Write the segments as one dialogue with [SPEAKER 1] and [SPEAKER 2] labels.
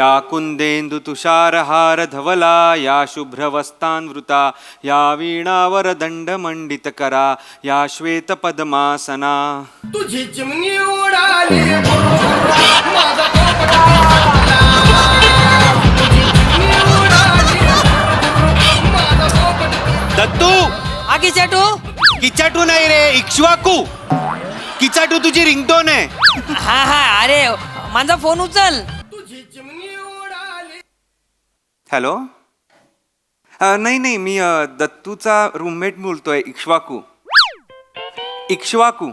[SPEAKER 1] या कुंदेंदु तुषारहार धवला या शुभ्रवस्तान्वृता या वीणावरदंडमंडितकरा या श्वेतपद्मासना.
[SPEAKER 2] तुझी चिमणी उडाली
[SPEAKER 1] दत्तू
[SPEAKER 3] हा किचाटू.
[SPEAKER 1] किचाटू नाही रे, इक्ष्वाकू. किचाटू तुझी रिंगटोन आहे.
[SPEAKER 3] हा हा, अरे माझा फोन उचल.
[SPEAKER 2] तुझी चिमणी उडाली.
[SPEAKER 1] हॅलो. नाही नाही, मी दत्तूचा रूममेट बोलतोय, इक्ष्वाकू. इक्ष्वाकू.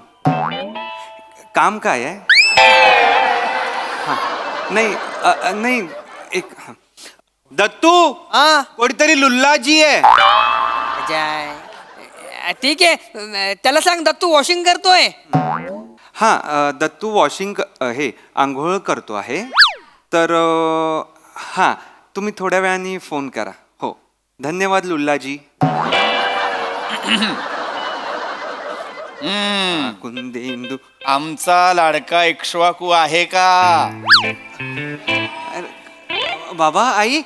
[SPEAKER 1] काम काय आहे? नाही नाही, एक दत्तू.
[SPEAKER 3] हा
[SPEAKER 1] कोणीतरी लुल्लाजी आहे.
[SPEAKER 3] जाय. ठीक आहे, त्याला सांग दत्तू वॉशिंग करतोय.
[SPEAKER 1] दत्तू वॉशिंग हे आंघोळ करतो आहे. तर हां, तुम्ही थोड्या वेळाने फोन करा. हो, धन्यवाद लुल्लाजी. कुंदेंदू.
[SPEAKER 4] आमचा लाडका इक्ष्वाकू आहे का?
[SPEAKER 1] बाबा, आई,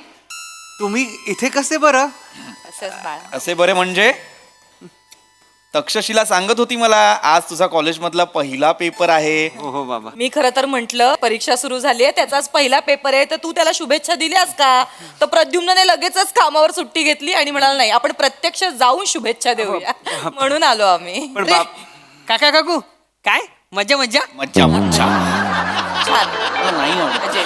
[SPEAKER 1] तुम्ही इथे कसे बरं?
[SPEAKER 4] असे बरे म्हणजे? तक्षशिला सांगत होती मला आज तुझा कॉलेजमधला पहिला पेपर आहे.
[SPEAKER 1] हो बाबा.
[SPEAKER 5] मी खरं तर म्हंटल परीक्षा सुरू झाली आहे, त्याचाच पहिला पेपर आहे, तर तू त्याला शुभेच्छा दिल्यास का? तर प्रद्युम्नने लगेचच कामावर सुट्टी घेतली आणि म्हणाला नाही, आपण प्रत्यक्ष जाऊन शुभेच्छा देऊया. म्हणून आलो आम्ही.
[SPEAKER 1] पण
[SPEAKER 3] रे, काका काकू काय मज्जा मज्जा.
[SPEAKER 4] मज्जा मज्जा.
[SPEAKER 5] छान.
[SPEAKER 4] नाही आवडत.
[SPEAKER 5] म्हणजे,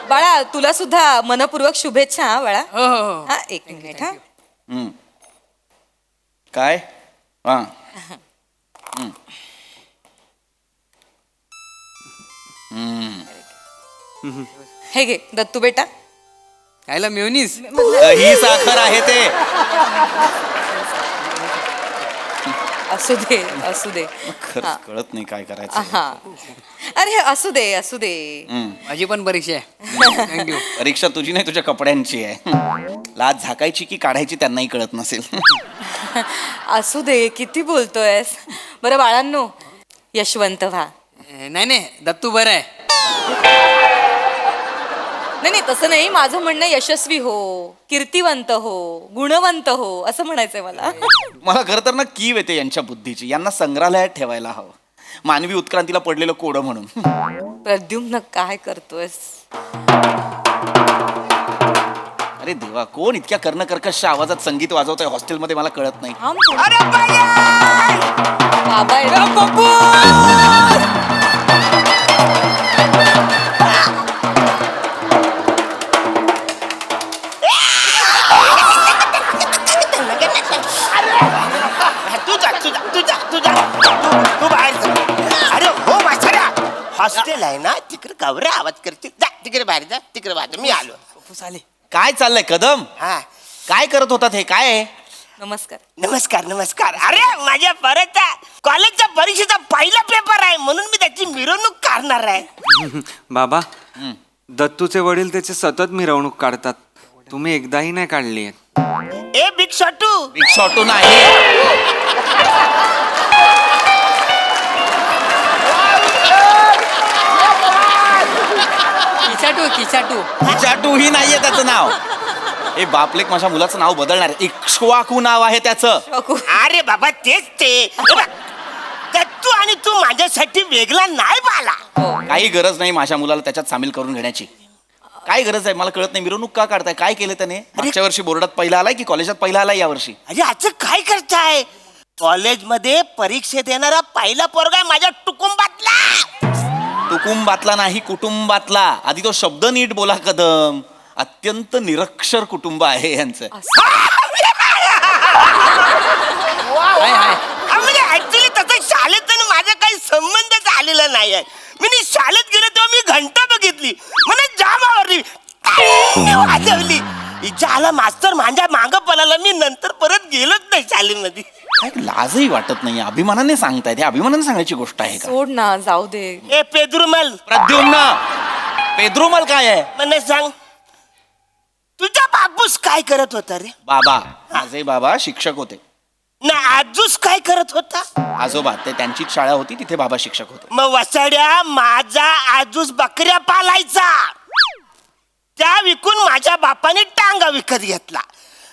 [SPEAKER 5] बाळा तुला सुद्धा मनपूर्वक शुभेच्छा. हा बाळा.
[SPEAKER 3] हो हो हो.
[SPEAKER 5] हा, एक मिनिट. हा
[SPEAKER 4] हम्म. काय? हा.
[SPEAKER 5] हे घे दत्तू बेटा.
[SPEAKER 3] खायला मेवनीस.
[SPEAKER 4] ही साखर आहे ते.
[SPEAKER 5] असू दे असू दे.
[SPEAKER 4] खरंच कळत नाही काय करायचं.
[SPEAKER 5] हा, अरे असू दे असू दे.
[SPEAKER 3] माझी पण परीक्षा आहे. थँक्यू.
[SPEAKER 4] परीक्षा तुझी नाही, तुझ्या कपड्यांची आहे. लाज झाकायची की काढायची त्यांनाही कळत नसेल.
[SPEAKER 5] असू दे, किती बोलतोयस. बरं बाळांनो, यशवंत व्हा.
[SPEAKER 3] नाही नाही, दत्तू बरं आहे.
[SPEAKER 5] नाही नाही, तसं नाही. माझं म्हणणं यशस्वी हो, कीर्तिवंत हो, गुणवंत हो, असं म्हणायचंय मला.
[SPEAKER 4] मला खरं तर ना कीव येते यांच्या बुद्धीची. यांना संग्रहालयात ठेवायला हवं, मानवी उत्क्रांतीला पडलेलं कोडं म्हणून.
[SPEAKER 5] प्रद्युम्न काय करतोयस?
[SPEAKER 4] अरे देवा, कोण इतक्या कर्णकर्कश आवाजात संगीत वाजवतोय हॉस्टेलमध्ये मला कळत नाही.
[SPEAKER 5] थांब थोडं. बाबा आहे.
[SPEAKER 2] तू बाहेर जा. अरे हो म्हाताऱ्या, हॉस्टेल आहे ना, तिकडे गवऱ्या आवाज करतील. जा तिकडे बाहेर जा, तिकडे बाहेर. मी आलो.
[SPEAKER 4] काय चाललंय कदम?
[SPEAKER 2] हा,
[SPEAKER 4] काय करत होतात हे? काय आहे?
[SPEAKER 5] नमस्कार.
[SPEAKER 2] नमस्कार नमस्कार. अरे माझ्या परत कॉलेजच्या परीक्षेचा पहिला पेपर आहे, म्हणून मी त्याची मिरवणूक काढणार आहे.
[SPEAKER 1] बाबा, दत्तूचे वडील त्याचे सतत मिरवणूक काढतात. तुम्ही एकदाही नाही काढली आहे.
[SPEAKER 2] A big शॉटू.
[SPEAKER 4] बिग शॉटू नाही.
[SPEAKER 3] किचाटू किचाटू.
[SPEAKER 4] किचाटू ही नाहीये त्याचं नाव. ए बापलेक, माझ्या मुलाचं नाव बदलणार आहे. इक्ष्वाकू नाव आहे त्याचं.
[SPEAKER 2] अरे बाबा, तेच ते. हे बघ, दत्तू आणि तू माझ्यासाठी वेगळा नाही पाला.
[SPEAKER 4] काही गरज नाही माझ्या मुलाला त्याच्यात सामील करून घेण्याची. काय गरज आहे मला कळत नाही. मिरवणूक का काढताय? काय केलं त्याने? मागच्या वर्षी बोर्डात पहिला आलाय की कॉलेजात पहिला आलाय यावर्षी?
[SPEAKER 2] अरे असं काय करताय? कॉलेजमध्ये परीक्षेत येणारा पहिला पोरगा आहे माझ्या कुटुंबातला.
[SPEAKER 4] कुटुंबातला नाही, कुटुंबातला. आधी तो शब्द नीट बोला कदम. अत्यंत निरक्षर कुटुंब आहे यांचं.
[SPEAKER 3] हाय हाय.
[SPEAKER 2] म्हणजे ऍक्च्युली तसं शाळेत माझा काही संबंधच आलेला नाही आहे. मी शाळेत गेलो तेव्हा मी घंटा बघितली, मला जाम आवडली, वाजवली. हिच्या आला मास्तर माझ्या माग पळाला. मी नंतर परत गेलोच नाही शाळेमध्ये.
[SPEAKER 4] काय लाजही वाटत नाही. अभिमानाने सांगतायत. हे अभिमानाने सांगायची गोष्ट आहे का?
[SPEAKER 5] सोड ना, जाऊ दे.
[SPEAKER 2] ए पेद्रुमल.
[SPEAKER 4] प्रद्युम्न. पेद्रुमल काय आहे?
[SPEAKER 2] मला सांग, तुझा बापूस काय करत होता रे?
[SPEAKER 4] बाबा. माझे बाबा शिक्षक होते.
[SPEAKER 2] ना आजूस काय करत होता?
[SPEAKER 4] आजोबा, ते त्यांचीच शाळा होती, तिथे बाबा शिक्षक होते.
[SPEAKER 2] मग वसाड्या, माझा आजूस बकऱ्या पालायचा. त्या विकून माझ्या बापाने टांगा विकत घेतला.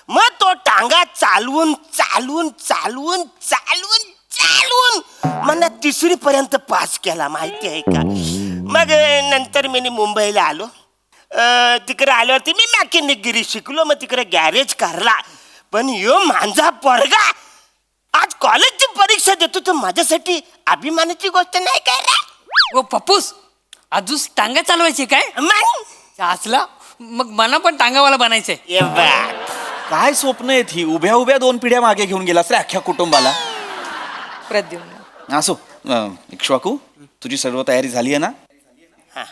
[SPEAKER 2] मग तो टांगा चालवून चालवून चालवून चालवून चालवून मला 3री पर्यंत पास केला, माहिती आहे का. मग नंतर मी मुंबईला आलो. तिकडे आल्यावरती मी मॅकॅनिकगिरी शिकलो. मग तिकडे गॅरेज करला. पण यो माझा पोरगा आज कॉलेजची परीक्षा देतो, तर माझ्यासाठी अभिमानाची गोष्ट नाही काय रे.
[SPEAKER 3] ओ पप्पूस, अजून टांगा चालवायची काय
[SPEAKER 2] मग
[SPEAKER 3] असला? मग मला पण टांगावाला बनायचंय.
[SPEAKER 2] ये बघ.
[SPEAKER 4] काय स्वप्न आहेत ही? उभ्या उभ्या 2 पिढ्या मागे घेऊन गेलास रे अख्ख्या कुटुंबाला.
[SPEAKER 5] प्रद्युम्न
[SPEAKER 4] असो इक्ष्वाकू, तुझी सर्व तयारी झाली आहे ना?
[SPEAKER 2] हा.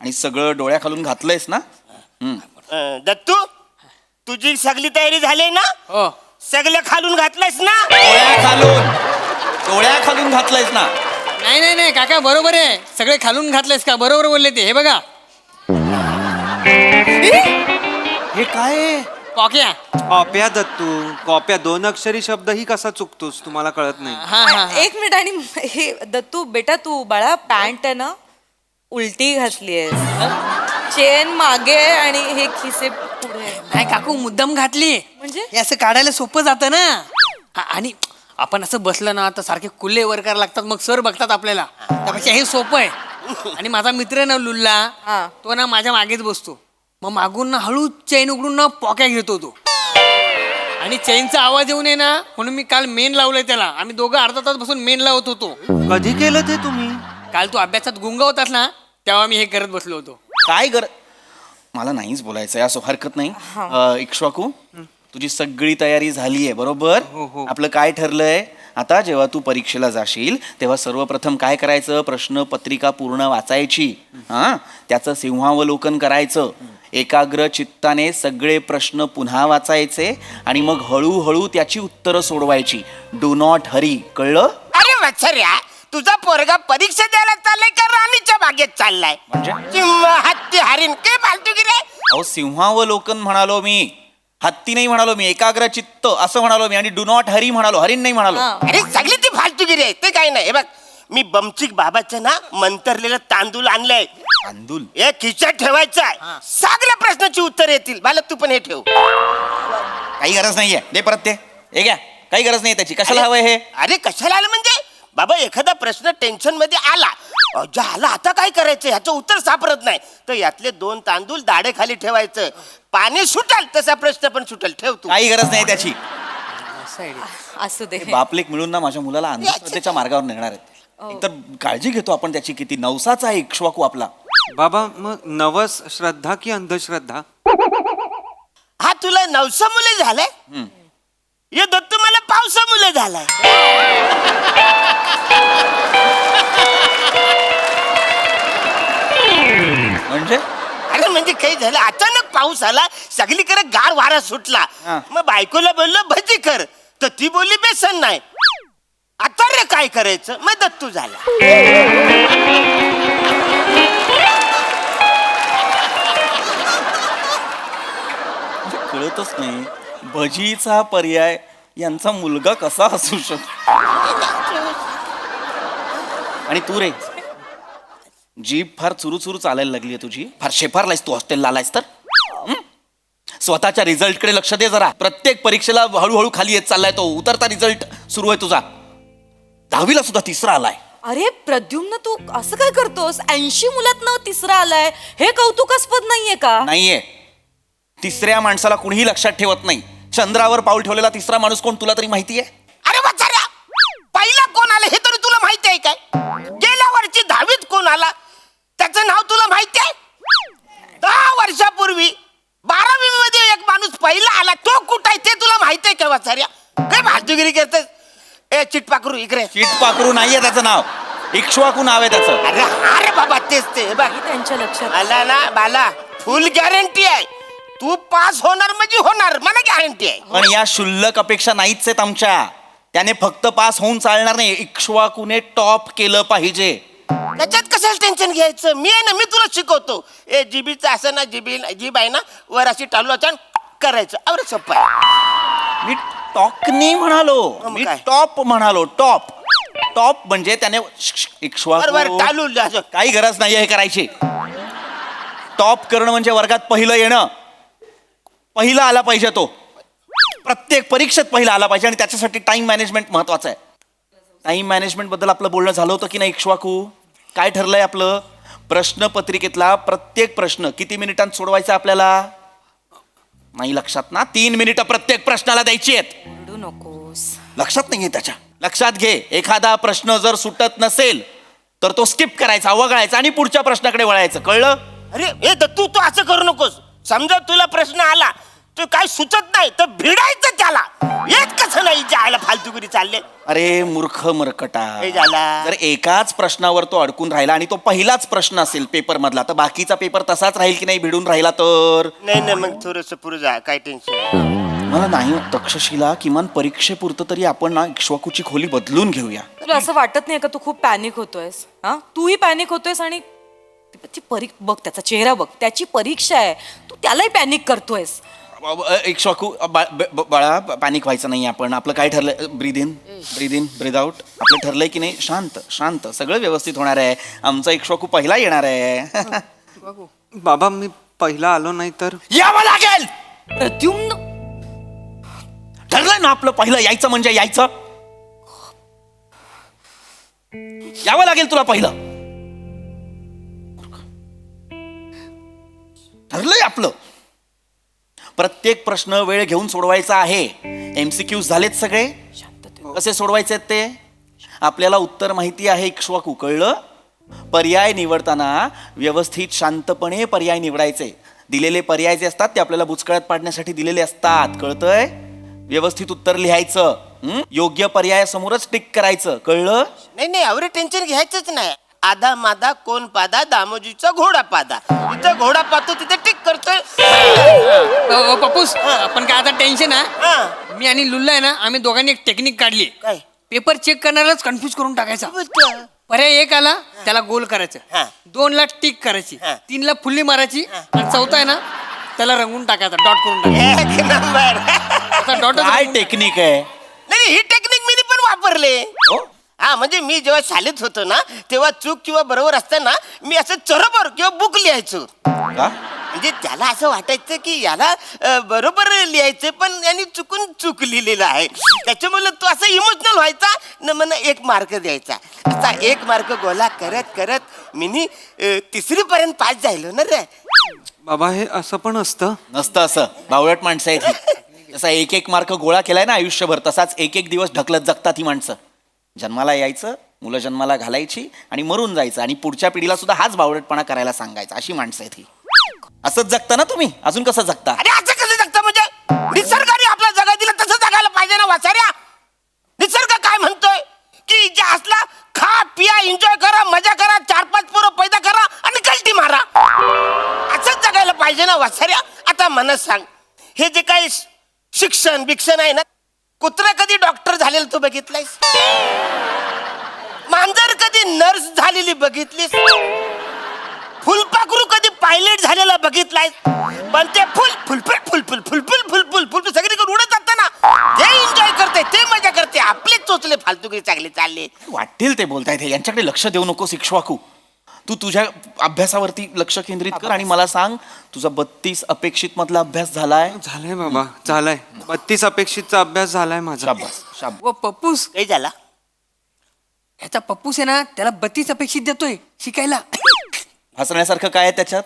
[SPEAKER 4] आणि सगळं डोळ्या खालून घातलंयस ना?
[SPEAKER 2] दत्तू, तुझी सगळी तयारी झाली ना?
[SPEAKER 3] हो.
[SPEAKER 2] सगळं खालून घातलंयस ना?
[SPEAKER 4] डोळ्या खालून घातलंयस ना?
[SPEAKER 3] नाही नाही नाही काका, बरोबर आहे. सगळे खालून घातलेस का? बरोबर बोलले ते. हे बघा
[SPEAKER 4] हे काय आहे?
[SPEAKER 3] कॉक्या.
[SPEAKER 1] कॉप्या दत्तू, कॉप्या 2 अक्षरी शब्द ही कसा चुकतोस, तुम्हाला कळत नाही.
[SPEAKER 3] हा हा हा.
[SPEAKER 5] एक मिनिट. आणि हे दत्तू बेटा, तू बाळा पॅन्ट आहे ना उलटी घातलीयस. चेन मागे आणि हे खिसे पुढे.
[SPEAKER 3] नाही काकू, मुद्दाम घातली.
[SPEAKER 5] म्हणजे?
[SPEAKER 3] हे असं काढायला सोपं जातं ना. आणि आपण असं बसलं ना तर सारखे कुल्ले वर करायला लागतात, मग सर बघतात आपल्याला. त्यापेक्षा हे सोपं आहे. आणि माझा मित्र आहे ना लुल्ला,
[SPEAKER 5] हा.
[SPEAKER 3] तो ना माझ्या मागेच बसतो. मग मागून ना हळू चैन उघडून ना पॉक्या घेतो तो. आणि चैनचा आवाज येऊ नये ना म्हणून मी काल मेन लावलंय त्याला. आम्ही दोघं अर्धा तास बसून मेन लावत होतो.
[SPEAKER 1] कधी केलं ते तुम्ही?
[SPEAKER 3] काल तू अभ्यासात गुंग होतास ना, तेव्हा मी हे करत बसलो होतो.
[SPEAKER 4] काय मला नाहीच बोलायचंय, असो हरकत नाही. इक्ष्वाकू, तुझी सगळी तयारी झाली आहे बरोबर? आपलं काय ठरलंय आता? जेव्हा तू परीक्षेला जाशील तेव्हा सर्वप्रथम काय करायचं? प्रश्नपत्रिका पूर्ण वाचायची. त्याचं सिंहावलोकन करायचं. एकाग्र चित्ताने सगळे प्रश्न पुन्हा वाचायचे आणि मग हळूहळू त्याची उत्तरं सोडवायची. डू नॉट हरी, कळलं?
[SPEAKER 2] अरे वत्सर्या, तुझा पोरगा परीक्षा द्यायला चाललाय का राणीच्या बागेत चाललाय?
[SPEAKER 4] म्हणजे?
[SPEAKER 2] किंवा हत्ती हरीण काय फालतू गिरे?
[SPEAKER 4] अहो, सिंहावलोकन म्हणालो मी, हत्ती नाही म्हणालो मी. एकाग्र चित्त असं म्हणालो मी. आणि डू नॉट हरी म्हणालो, हरीण नाही म्हणालो.
[SPEAKER 2] अरे सगळी ती फालतूगिरी आहे, ते काही नाही. हे बघ, मी बमचिक बाबाचं ना मंतरलेलं तांदूळ आणलंय.
[SPEAKER 4] तांदूळ?
[SPEAKER 2] हे खिशात ठेवायचं आहे. सगळ्या प्रश्नाची उत्तर येतील. मला तू पण हे ठेव.
[SPEAKER 4] काही गरज नाहीये, दे परत ते. हे घ्या, काही गरज नाही त्याची. कशाला हवंय हे?
[SPEAKER 2] अरे कशाला आलं म्हणजे? बाबा, एखादा प्रश्न टेन्शन मध्ये आला, झाला आता काय करायचं ह्याचं उत्तर सापडत नाही, तर यातले 2 तांदूळ दाढे खाली ठेवायचं. पाणी सुटेल तसा प्रश्न पण सुटेल. ठेव तू.
[SPEAKER 4] काही गरज नाही त्याची.
[SPEAKER 5] असू दे.
[SPEAKER 4] बापलेक मिळून ना माझ्या मुलाला अंधश्रद्धेच्या मार्गावर नेणार आहेत. एकतर काळजी घेतो आपण त्याची किती. नवसाचा आहे इक्ष्वाकू आपला.
[SPEAKER 1] बाबा, मग नवस श्रद्धा की अंधश्रद्धा?
[SPEAKER 2] हा, तुला 900 मुले झालंय? हे दत्तू मला 500 मुले झालाय.
[SPEAKER 4] म्हणजे?
[SPEAKER 2] अरे म्हणजे काही झालं, अचानक पाऊस आला, सगळीकडे गार वारा सुटला. मग बायकोला बोललो भजी कर, तर ती बोलली बेसन नाही. आता रे काय करायचं? मग दत्तू झाला.
[SPEAKER 4] कळतच नाही भजीचा पर्याय यांचा मुलगा कसा असू शकतो. आणि तू रे, जीभ फार चुरू चालायला लागली तुझी. फार शेफारलायस तू हॉस्टेलला आलायस तर. स्वतःच्या रिझल्टकडे लक्ष दे जरा. प्रत्येक परीक्षेला हळूहळू खाली येत चाललाय तो. उतरता रिझल्ट सुरू आहे तुझा. 10वीला सुद्धा 3रा आलाय.
[SPEAKER 5] अरे प्रद्युम्न, तू असं काय करतोस? 80 मुलात 3रा आलाय, हे कौतुकास्पद नाहीये का?
[SPEAKER 4] नाहीये. 3ऱ्या माणसाला कुणीही लक्षात ठेवत नाही. चंद्रावर पाऊल ठेवलेला 3रा माणूस कोण तुला तरी माहितीये?
[SPEAKER 2] अरे वत्सर्या, पहिला कोण आला हे तरी तुला माहिती आहे काय? गेल्या वर्षी 10वीत कोण आला त्याचं नाव तुला माहिती आहे? 10 वर्षापूर्वी 12वी मध्ये एक माणूस पहिला आला, तो कुठं आहे ते तुला माहिती आहे का वत्सर्या? काय फालतूगिरी करतेस? ए चिटपाखरू, इकडे.
[SPEAKER 4] चिटपाखरू नाहीये त्याचं नाव, इक्ष्वाकू नाव आहे त्याचं.
[SPEAKER 2] अरे अरे बाबा, तेच ते. हे बघ,
[SPEAKER 5] त्यांच्या लक्षात
[SPEAKER 2] आला ना बाला, फुल गॅरंटी आहे. तू पास होणार म्हणजे होणार, मला गॅरंटी आहे.
[SPEAKER 4] पण या शुल्लक अपेक्षा नाहीच आहेत आमच्या. त्याने फक्त पास होऊन चालणार नाही, इक्ष्वाकूने टॉप केलं पाहिजे.
[SPEAKER 2] त्याच्यात कशाला टेन्शन घ्यायचं? मी आहे ना, मी तुला शिकवतो. ए जीबीचं असं ना, जीब आहे ना, वर अशी टालू छान करायचं. अरे सोपं आहे.
[SPEAKER 4] मी टॉक नाही म्हणालो, मी
[SPEAKER 2] काय?
[SPEAKER 4] टॉप म्हणालो. टॉप टॉप म्हणजे त्याने
[SPEAKER 2] वर वर
[SPEAKER 4] इक्ष्वाकू.
[SPEAKER 2] टालू असं.
[SPEAKER 4] काही गरज नाही हे करायची. टॉप करणं म्हणजे वर्गात पहिलं येणं. पहिला आला पाहिजे तो. प्रत्येक परीक्षेत पहिला आला पाहिजे आणि त्याच्यासाठी टाइम मॅनेजमेंट महत्वाचं आहे. टाइम मॅनेजमेंट बद्दल आपलं बोलणं झालं होतं की नाही इक्ष्वाकू? काय ठरलंय आपलं? प्रश्नपत्रिकेतला प्रत्येक प्रश्न किती मिनिटांत सोडवायचा आपल्याला? नाही लक्षात ना? 3 मिनिटं प्रत्येक प्रश्नाला द्यायची आहेत.
[SPEAKER 5] रडू नकोस.
[SPEAKER 4] लक्षात नाहीये त्याच्या. लक्षात घे, एखादा प्रश्न जर सुटत नसेल तर तो स्किप करायचा, वगळायचा आणि पुढच्या प्रश्नाकडे वळायचं. कळलं?
[SPEAKER 2] अरे हे तू तू असं करू नकोस. समजा तुला प्रश्न आला तो काय सुचत नाही तर भिडायचं त्याला. येत कसं नाही जायला फालतूगिरी चालले.
[SPEAKER 4] अरे मूर्ख मरकटा,
[SPEAKER 2] हे झाला.
[SPEAKER 4] जर एकाच प्रश्नावर तो अडकून राहिला आणि तो पहिलाच प्रश्न असेल पेपर मधला, तर बाकीचा पेपर तसाच राहील की नाही भिडून राहिला तर?
[SPEAKER 2] नाही नाही मग थोडस पुढे जा, काय टेन्शन.
[SPEAKER 4] मला नाही तक्षशिला, किमान परीक्षेपुरतं तरी आपण ना इक्ष्वाकूची खोली बदलून घेऊया.
[SPEAKER 5] तुला असं वाटत नाही का तू खूप पॅनिक होतोयस? हा, तूही पॅनिक होतोयस आणि बघ त्याचा चेहरा बघ, त्याची परीक्षा आहे, तू त्यालाही पॅनिक करतोयस.
[SPEAKER 4] इक्ष्वाकू बाळा, पॅनिक व्हायचं नाही. आपण आपलं काय ठरलंय? Breathe in breathe out. आपलं ठरलंय की नाही? शांत शांत, सगळं व्यवस्थित होणार आहे. आमचा इक्ष्वाकू पहिला येणार आहे.
[SPEAKER 1] बाबा मी पहिला आलो नाही तर?
[SPEAKER 4] यावं लागेल.
[SPEAKER 5] प्रद्युम्न,
[SPEAKER 4] ठरलंय ना आपलं पहिलं यायचं म्हणजे यायचं. यावं लागेल तुला पहिलं. ठरलंय आपलं. प्रत्येक प्रश्न वेळ घेऊन सोडवायचा आहे. MCQ झालेत सगळे. कसे सोडवायचे ते आपल्याला उत्तर माहिती आहे इक्ष्वाकू. कळलं? पर्याय निवडताना व्यवस्थित शांतपणे पर्याय निवडायचे. दिलेले पर्याय जे असतात ते आपल्याला बुचकळ्यात पाडण्यासाठी दिलेले असतात. कळतंय? व्यवस्थित उत्तर लिहायचं. योग्य पर्यायासमोरच टिक करायचं. कळलं?
[SPEAKER 2] नाही नाही एवढे टेन्शन घ्यायचंच नाही. आधा मादा कोण पादा, दामोजीचा घोडा पादा. तिथं घोडा पाहतो तिथे टिक करतोय.
[SPEAKER 3] पप्पूस, आपण काय आता टेन्शन
[SPEAKER 2] हा.
[SPEAKER 3] आहे. मी आणि लुल्ला आहे ना, आम्ही दोघांनी एक टेक्निक काढली.
[SPEAKER 2] काय
[SPEAKER 3] पेपर चेक करणारच कन्फ्यूज करून टाकायचा.
[SPEAKER 2] बोलतो?
[SPEAKER 3] पर्याय 1 आला त्याला गोल करायचं,
[SPEAKER 2] हा.
[SPEAKER 3] 2 ला टिक करायची,
[SPEAKER 2] हा.
[SPEAKER 3] 3 ला फुल्ली मारायची आणि 4था आहे ना त्याला रंगून टाकायचा, डॉट करून टाकायचा.
[SPEAKER 2] एक नंबर.
[SPEAKER 3] आता डॉट
[SPEAKER 4] काय टेक्निक आहे?
[SPEAKER 2] नाही ही टेक्निक मी पण वापरले.
[SPEAKER 4] हो?
[SPEAKER 2] हा म्हणजे मी जेव्हा शाळेत होतो ना तेव्हा चूक किंवा बरोबर असताना मी असं चरोबर किंवा बुक लिहायचो.
[SPEAKER 4] का?
[SPEAKER 2] म्हणजे त्याला असं वाटायचं की याला बरोबर लिहायचं पण यांनी चुकून चूक लिहिलेलं आहे. त्याच्यामुळे तो असं इमोशनल व्हायचा न मला 1 मार्क द्यायचा. असा 1 मार्क गोला करत करत मी 3री पर्यंत पास झालो ना रे.
[SPEAKER 1] बाबा हे असं पण असतं?
[SPEAKER 4] नसतं असं. बावळट माणसं आहेत ही. जसा 1 मार्क गोळा केलाय ना आयुष्यभर, तसाच 1 दिवस ढकलत जगतात ही माणसं. जन्माला यायचं, मुलं जन्माला घालायची आणि मरून जायचं आणि पुढच्या पिढीला सुद्धा हाच बावळटपणा करायला सांगायचा. अशी माणसं आहेत ही. असंच जगता ना तुम्ही? अजून कसं जगता?
[SPEAKER 2] अरे असं कसं जगतं म्हणजे निसर्गाने आपला जगा दिला तसं जगायला पाहिजे ना वाचाऱ्या. निसर्ग काय म्हणतोय की जे असला खा पिया एन्जॉय करा, मजा करा, 4-5 पोरं पैदा करा आणि कल्टी मारा. असंच जगायला पाहिजे ना वाचाऱ्या. आता मला सांग, हे जे काही शिक्षण बिक्षण आहे ना, कुत्रा कधी डॉक्टर झालेलं तू बघितलंयस? मांजर कधी नर्स झालेली बघितलीस? फुलपाखरू कधी पायलट झालेला बघितलाय? पण ते फुल सगळीकडे उडत जातं ना. जे एन्जॉय करते ते मजा करते. आपले चोचले फालतूगिरी चांगले चालले.
[SPEAKER 4] वाटेल ते बोलतायत हे. यांच्याकडे लक्ष देऊ नकोस इक्ष्वाकू. तू तुझ्या अभ्यासावरती लक्ष केंद्रित कर आणि मला सांग, तुझा 32 अपेक्षित मधला अभ्यास झालाय?
[SPEAKER 1] झालंय बाबा, झालाय. 32 अपेक्षितचा अभ्यास झालाय माझा.
[SPEAKER 4] शाबास शाबास.
[SPEAKER 3] व पप्पूस,
[SPEAKER 2] काही झाला?
[SPEAKER 3] ह्याचा पप्पूस आहे ना, त्याला 32 अपेक्षित देतोय शिकायला.
[SPEAKER 4] हसण्यासारखं काय आहे त्याच्यात?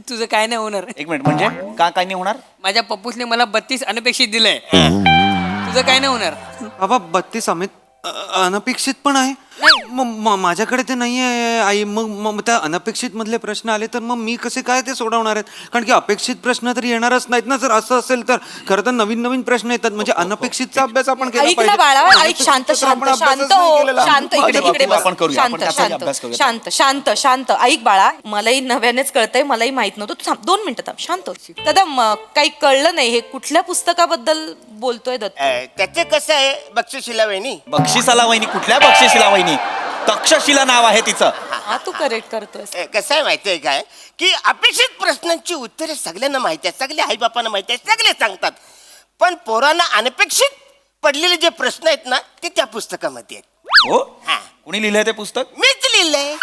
[SPEAKER 3] तुझं काय नाही होणार.
[SPEAKER 4] 1 मिनिट, म्हणजे का काय नाही होणार?
[SPEAKER 3] माझ्या पप्पूसने मला 32 अनपेक्षित दिलंय. तुझं काय नाही होणार.
[SPEAKER 1] बाबा 32 अनपेक्षित पण आहे. माझ्याकडे ते नाही आहे आई. मग त्या अनपेक्षित मधले प्रश्न आले तर मग मी कसे काय ते सोडवणार आहेत? कारण की अपेक्षित प्रश्न तर येणारच नाहीत ना. जर असं असेल तर खरं तर नवीन नवीन प्रश्न येतात. म्हणजे अनपेक्षितचा अभ्यास आपण केला
[SPEAKER 5] ऐक ना बाळा, ऐक. शांत
[SPEAKER 1] तर आपण
[SPEAKER 5] शांत
[SPEAKER 1] अभ्यासच
[SPEAKER 5] शांत
[SPEAKER 1] नाही
[SPEAKER 5] हो.
[SPEAKER 1] केलेला.
[SPEAKER 5] शांत इकडे इकडे बस.
[SPEAKER 4] आपण करूया, आपण
[SPEAKER 5] शांत
[SPEAKER 4] त्याचाही
[SPEAKER 5] शांत
[SPEAKER 4] अभ्यास करूया.
[SPEAKER 5] शांत शांत शांत शांत. ऐक बाळा, मलाही नव्यानेच कळतंय, मलाही माहित नव्हतं. तू थांब 2 मिनिटं थांब. शांत हो. कदम, काही कळलं नाही. हे कुठल्या पुस्तकाबद्दल बोलतोय दत्त?
[SPEAKER 2] त्याचे कसं आहे बक्षिशीला वहिनी.
[SPEAKER 4] बक्षिसाला वहिनी? कुठल्या बक्षिसीला वहिनी? तक्षशिला नाव आहे तिचं.
[SPEAKER 5] हा, तू करेक्ट करतोयस.
[SPEAKER 2] कसं आहे माहितीये काय की अपेक्षित प्रश्नांची उत्तरे सगळ्यांना माहिती आहेत, सगळे आई बापांना माहिती आहेत, सगळे सांगतात. पण पोरांना अनपेक्षित पडलेले जे प्रश्न आहेत ना ते त्या पुस्तकामध्ये आहेत.
[SPEAKER 4] हो?
[SPEAKER 2] हा.
[SPEAKER 4] कुणी लिहिलंय ते पुस्तक?
[SPEAKER 2] मीच लिहिलंय.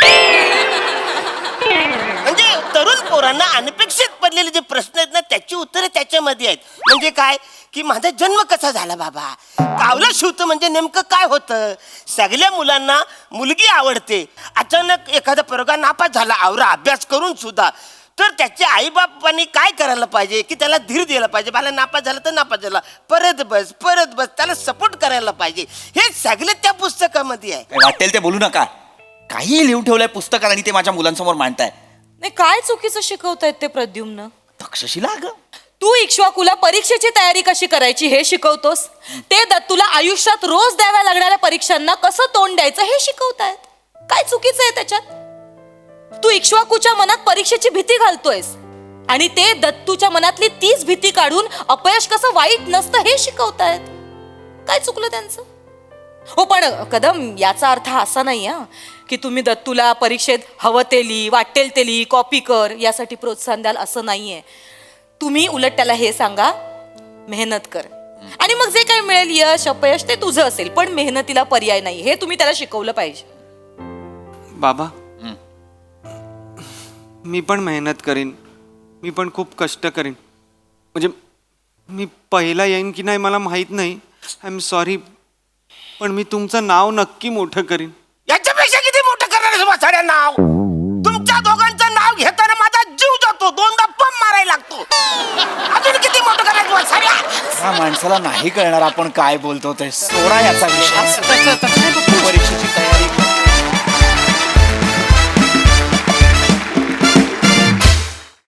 [SPEAKER 2] म्हणजे तरुण पोरा पोरांना अनपेक्षित पडलेले जे प्रश्न आहेत ना त्याची उत्तरे त्याच्यामध्ये आहेत. म्हणजे काय की माझा जन्म कसा झाला बाबा, कावलं शिवतं म्हणजे नेमकं काय होतं. सगळ्या मुलांना मुलगी आवडते, अचानक एखादा पोरगा नापास झाला आवरा अभ्यास करून सुद्धा, तर त्याच्या आईबापांनी काय करायला पाहिजे की त्याला धीर द्यायला पाहिजे. मला नापास झाला तर नापास झाला, परत बस, त्याला सपोर्ट करायला पाहिजे. हे सगळे त्या पुस्तकामध्ये आहे.
[SPEAKER 4] काय वाटेल ते बोलू नका. काही लिहून ठेवलंय पुस्तकात आणि ते माझ्या मुलांसमोर मांडताय.
[SPEAKER 5] नाही काय चुकीचं शिकवतायत ते प्रद्युम्न.
[SPEAKER 4] तक्षशिला अगं,
[SPEAKER 5] तू इक्ष्वाकुला परीक्षेची तयारी कशी करायची हे शिकवतोस, ते दत्तूला आयुष्यात रोज द्याव्या लागणाऱ्या परीक्षांना कसं तोंड द्यायचं हे शिकवतायत. काय चुकीचं आहे त्याच्यात. तू इक्ष्वाकुच्या मनात परीक्षेची भीती घालतोयस आणि ते दत्तूच्या मनातली तीच भीती काढून अपयश कसं वाईट नसतं हे शिकवतायत. काय चुकलं त्यांचं. हो पण कदम, याचा अर्थ असा नाही हा की तुम्ही दत्तूला परीक्षेत हवं ते लिही, वाटेल ते लिही, कॉपी कर यासाठी प्रोत्साहन द्याल असं नाहीये. तुम्ही उलट त्याला हे सांगा, मेहनत कर आणि मग जे काही मिळेल यश अपयश ते तुझं असेल, पण मेहनतीला पर्याय नाही हे तुम्ही त्याला शिकवलं पाहिजे.
[SPEAKER 1] बाबा, मी पण मेहनत करीन, मी पण खूप कष्ट करीन. म्हणजे मी पहिला येईन की नाही मला माहीत नाही, आय एम सॉरी, पण मी तुमचं नाव नक्की मोठं करीन.
[SPEAKER 2] याच्यापेक्षा किती मोठं करणार वाचाड्या नाव. तुमच्या दोघांचं नाव घेताना माझा जीव जातो, दोनदा पंप मारायला लागतो. अजून किती मोठं करणार वाचाड्या.
[SPEAKER 4] या माणसाला नाही कळणार आपण काय बोलतो ते. सोडा याचा विषय. परीक्षेची तयारी